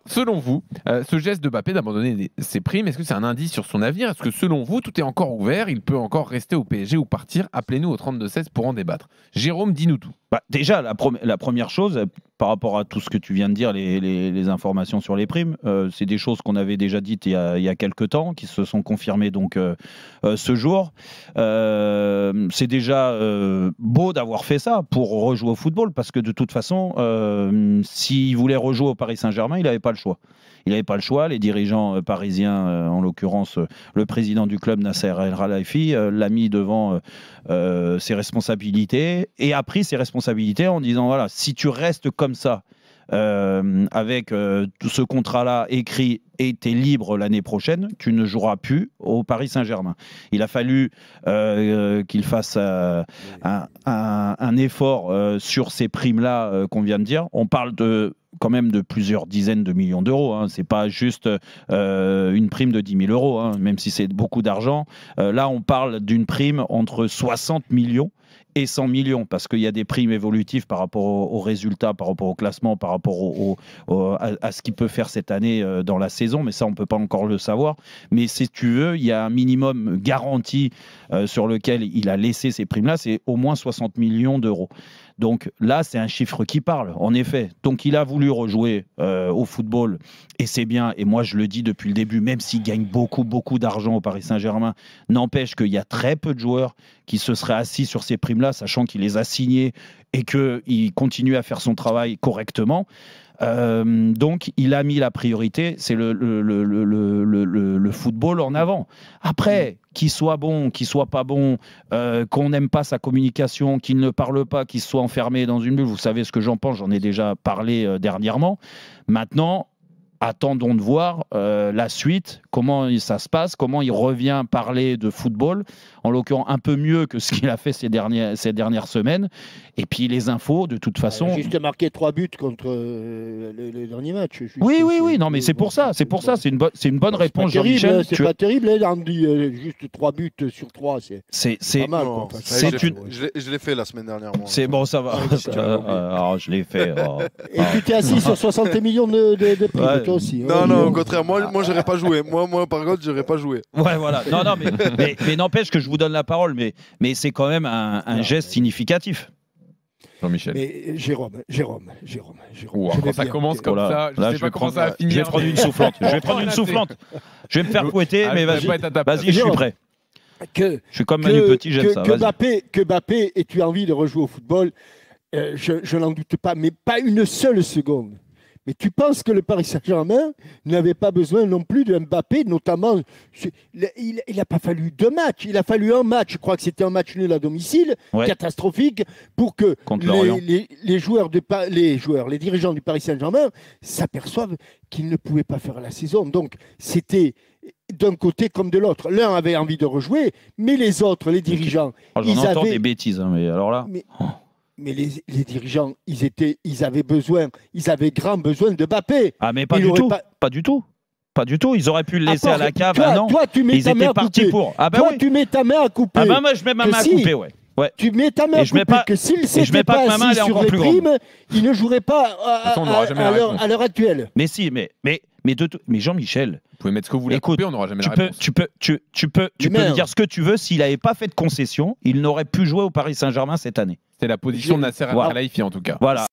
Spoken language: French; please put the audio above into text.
Alors, selon vous, ce geste de Mbappé d'abandonner ses primes, est-ce que c'est un indice sur son avenir? Est-ce que selon vous, tout est encore ouvert? Il peut encore rester au PSG ou partir? Appelez-nous au 32-16 pour en débattre. Jérôme, dis-nous tout. Déjà, la première chose, par rapport à tout ce que tu viens de dire, les informations sur les primes, c'est des choses qu'on avait déjà dites il y a quelques temps, qui se sont confirmées donc ce jour. C'est déjà beau d'avoir fait ça pour rejouer au football, parce que de toute façon, s'il voulait rejouer au Paris Saint-Germain, il n'avait pas le choix. Il n'avait pas le choix. Les dirigeants parisiens, en l'occurrence le président du club, Nasser El Khelaifi, l'a mis devant ses responsabilités et a pris ses responsabilités en disant voilà, si tu restes comme ça, avec tout ce contrat-là écrit et tu es libre l'année prochaine, tu ne joueras plus au Paris Saint-Germain. Il a fallu qu'il fasse un effort sur ces primes-là qu'on vient de dire. On parle quand même de plusieurs dizaines de millions d'euros. Hein. Ce n'est pas juste une prime de 10 000 euros, hein, même si c'est beaucoup d'argent. Là, on parle d'une prime entre 60 millions et 100 millions, parce qu'il y a des primes évolutives par rapport aux résultats, par rapport au classement, par rapport à ce qu'il peut faire cette année dans la saison, mais ça, on ne peut pas encore le savoir. Mais si tu veux, il y a un minimum garanti sur lequel il a laissé ces primes-là, c'est au moins 60 millions d'euros. Donc là, c'est un chiffre qui parle, en effet. Donc il a voulu rejouer au football, et c'est bien. Et moi, je le dis depuis le début, même s'il gagne beaucoup, beaucoup d'argent au Paris Saint-Germain, n'empêche qu'il y a très peu de joueurs qui se seraient assis sur ces primes-là, sachant qu'il les a signés et qu'il continue à faire son travail correctement. Donc, il a mis la priorité, c'est le football en avant. Après, qu'il soit bon, qu'il soit pas bon, qu'on n'aime pas sa communication, qu'il ne parle pas, qu'il soit enfermé dans une bulle, vous savez ce que j'en pense, j'en ai déjà parlé dernièrement. Maintenant, attendons de voir la suite, comment ça se passe, comment il revient parler de football, en l'occurrence un peu mieux que ce qu'il a fait ces dernières semaines. Et puis les infos, de toute façon... Il a juste marqué 3 buts contre le dernier match. Juste, oui, non, mais c'est pour ça, c'est une bonne réponse, Jean-Michel. C'est pas terrible, hein, juste 3 buts sur 3, c'est pas mal. Non, je l'ai fait la semaine dernière. C'est bon, ça va. Alors, je l'ai fait. Et tu t'es assis sur 60 millions de primes, ouais. Toi aussi. Non, au contraire, moi j'aurais pas joué. Moi, par contre, j'aurais pas joué. Ouais, voilà. Non, mais n'empêche que je vous donne la parole, mais c'est quand même un geste significatif. Jean-Michel. Mais Jérôme. Quand ça commence comme ça, je sais pas comment ça va finir. Je vais prendre une soufflante. Je vais me faire fouetter, mais vas-y, je suis prêt. Je suis comme Manu Petit, j'aime ça. Que Mbappé ait envie de rejouer au football, je n'en doute pas, mais pas une seule seconde. Mais tu penses que le Paris Saint-Germain n'avait pas besoin non plus de Mbappé, notamment, il n'a pas fallu 2 matchs, il a fallu un match, je crois que c'était un match nul à domicile, catastrophique, pour que les dirigeants du Paris Saint-Germain s'aperçoivent qu'ils ne pouvaient pas faire la saison. Donc c'était d'un côté comme de l'autre. L'un avait envie de rejouer, mais les autres, les dirigeants... J'en entends des bêtises, hein, mais alors là... Mais les dirigeants, ils avaient grand besoin de Mbappé. Ah, mais pas du tout. Pas du tout. Pas du tout. Ils auraient pu le laisser à la cave. Toi, tu mets ta main à couper. Tu mets ta main à couper. Ah ben moi, je mets ma main à couper, ouais. Tu mets ta main à couper que s'il s'était pas assis sur les primes, il ne jouerait pas à l'heure actuelle. Mais si, mais Jean-Michel... Vous pouvez mettre ce que vous voulez. Écoute, on n'aura jamais la réponse. Tu peux me dire ce que tu veux. S'il n'avait pas fait de concession, il n'aurait pu jouer au Paris Saint-Germain cette année. C'est la position de Nasser El Khelaifi en tout cas. Voilà.